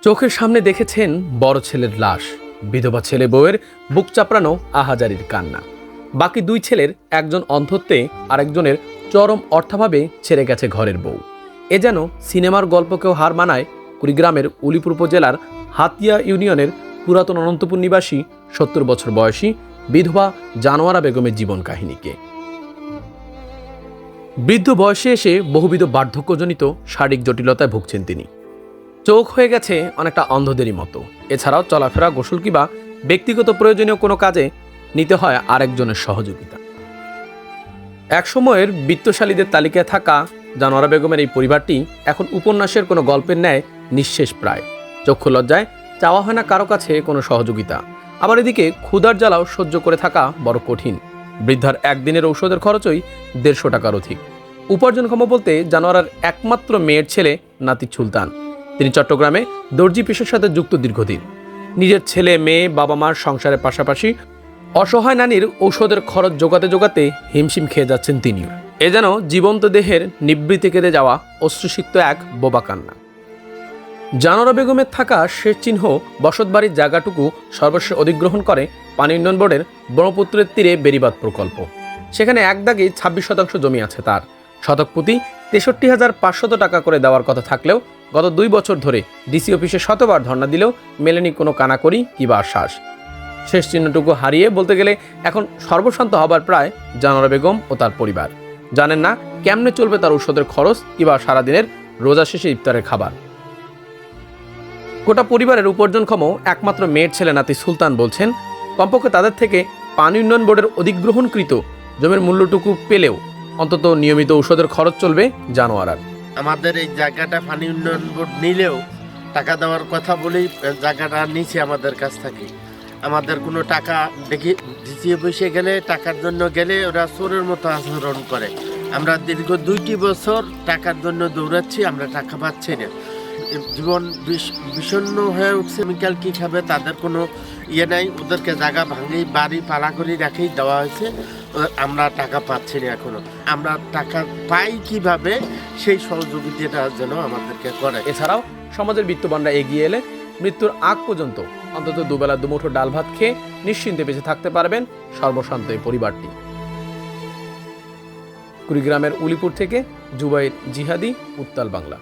চোখের সামনে দেখেছেন বড় ছেলের লাশ, বিধবা ছেলে বউয়ের বুক চাপড়ানো আহাজারির কান্না। বাকি দুই ছেলের একজন অন্ধত্বে আরেকজনের চরম অর্থাভাবে ছেড়ে গেছে ঘরের বউ। এ যেন সিনেমার গল্পকেও হার মানায় কুড়িগ্রামের উলিপুর উপজেলার হাতিয়া ইউনিয়নের পুরাতন অনন্তপুর নিবাসী ৭০ বছর বয়সী বিধবা জানোয়ারা বেগমের জীবন কাহিনীকে। বৃদ্ধ বয়সে এসে বহুবিধ বার্ধক্যজনিত শারীরিক জটিলতায় ভুগছেন তিনি। চোখ হয়ে গেছে অনেকটা অন্ধদেরই মতো। এছাড়াও চলাফেরা, গোসল কিংবা ব্যক্তিগত প্রয়োজনীয় কোনো কাজে নিতে হয় আরেকজনের সহযোগিতা। একসময়ের বিত্তশালীদের তালিকায় থাকা জানোয়ারা বেগমের এই পরিবারটি এখন উপন্যাসের কোনো গল্পের ন্যায় নিঃশেষ প্রায়। চক্ষু লজ্জায় চাওয়া হয় না কারো কাছে কোনো সহযোগিতা। আবার এদিকে ক্ষুধার জ্বালাও সহ্য করে থাকা বড় কঠিন। বৃদ্ধার একদিনের ঔষধের খরচই ১৫০ টাকার অধিক। উপার্জনক্ষম বলতে জানোয়ারার একমাত্র মেয়ের ছেলে নাতি সুলতান। তিনি চট্টগ্রামে দর্জি পেশার সাথে যুক্ত দীর্ঘদিন। নিজের ছেলে, মেয়ে, বাবা মার সংসারের পাশাপাশি অসহায় নানির ঔষধের খরচ জোগাতে হিমশিম খেয়ে যাচ্ছেন তিনিও। এ যেন জীবন্ত দেহের নিবৃত্তি কেঁদে যাওয়া অশ্রুসিক্ত এক বোবা কান্না। জানোয়ারা বেগমের থাকা শেষ চিহ্ন বসতবাড়ির জায়গাটুকু সর্বশেষ অধিগ্রহণ করে পানি উন্নয়ন বোর্ডের ব্রহ্মপুত্রের তীরে বেড়িবাঁধ প্রকল্প। সেখানে এক দাগে ২৬% জমি আছে তার। শতক প্রতি ৬৩,৫০০ টাকা করে দেওয়ার কথা থাকলেও গত ২ বছর ধরে ডিসি অফিসে শতবার ধর্ণা দিলেও মেলেনি কোনো কানাকড়ি কিংবা আশ্বাস। শেষ চিহ্নটুকু হারিয়ে বলতে গেলে এখন সর্বশান্ত হবার প্রায় জানোয়ারা বেগম ও তার পরিবার। জানেন না কেমনে চলবে তার ঔষধের খরচ কিংবা সারাদিনের রোজা শেষে ইফতারের খাবার। গোটা পরিবারের উপার্জনক্ষম একমাত্র মেয়ের ছেলে নাতি সুলতান বলছেন, কমপক্ষে তাদের থেকে পানি উন্নয়ন বোর্ডের অধিগ্রহণকৃত জমির মূল্যটুকু পেলেও অন্তত নিয়মিত ঔষধের খরচ চলবে জানোয়ারার। আমাদের এই জায়গাটা পানি উন্নয়ন বোর্ড নিলেও টাকা দেওয়ার কথা বলেই জায়গাটা নিচে আমাদের কাছ থেকে। আমাদের কোনো টাকা দেখি দ্বিতীয় বসে গেলে টাকার জন্য গেলে ওরা চোরের মতো আচরণ করে। আমরা দীর্ঘ ২টি বছর টাকার জন্য দৌড়াচ্ছি, আমরা টাকা পাচ্ছি না। জীবন বিষণ্ণ হয়ে উঠছে। কেমিক্যাল কী খাবে তাদের কোনো ইয়ে নাই। ওদেরকে জায়গা ভাঙি বাড়ি পালা করে রেখেই দেওয়া হয়েছে। আমরা টাকা পাচ্ছি না এখনো। আমরা টাকা পাই কিভাবে, সেই সহযোগিতাটা যেন আমাদেরকে করে। এছাড়াও সমাজের বিত্তবানরা এগিয়ে এলে মৃত্যুর আগ পর্যন্ত অন্তত দুবেলা দুমুঠো ডাল ভাত খেয়ে নিশ্চিন্তে বেঁচে থাকতে পারবেন সর্বশান্ত এই পরিবারটি। কুড়িগ্রামের উলিপুর থেকে জুবাইর জিহাদি, উত্তাল বাংলা।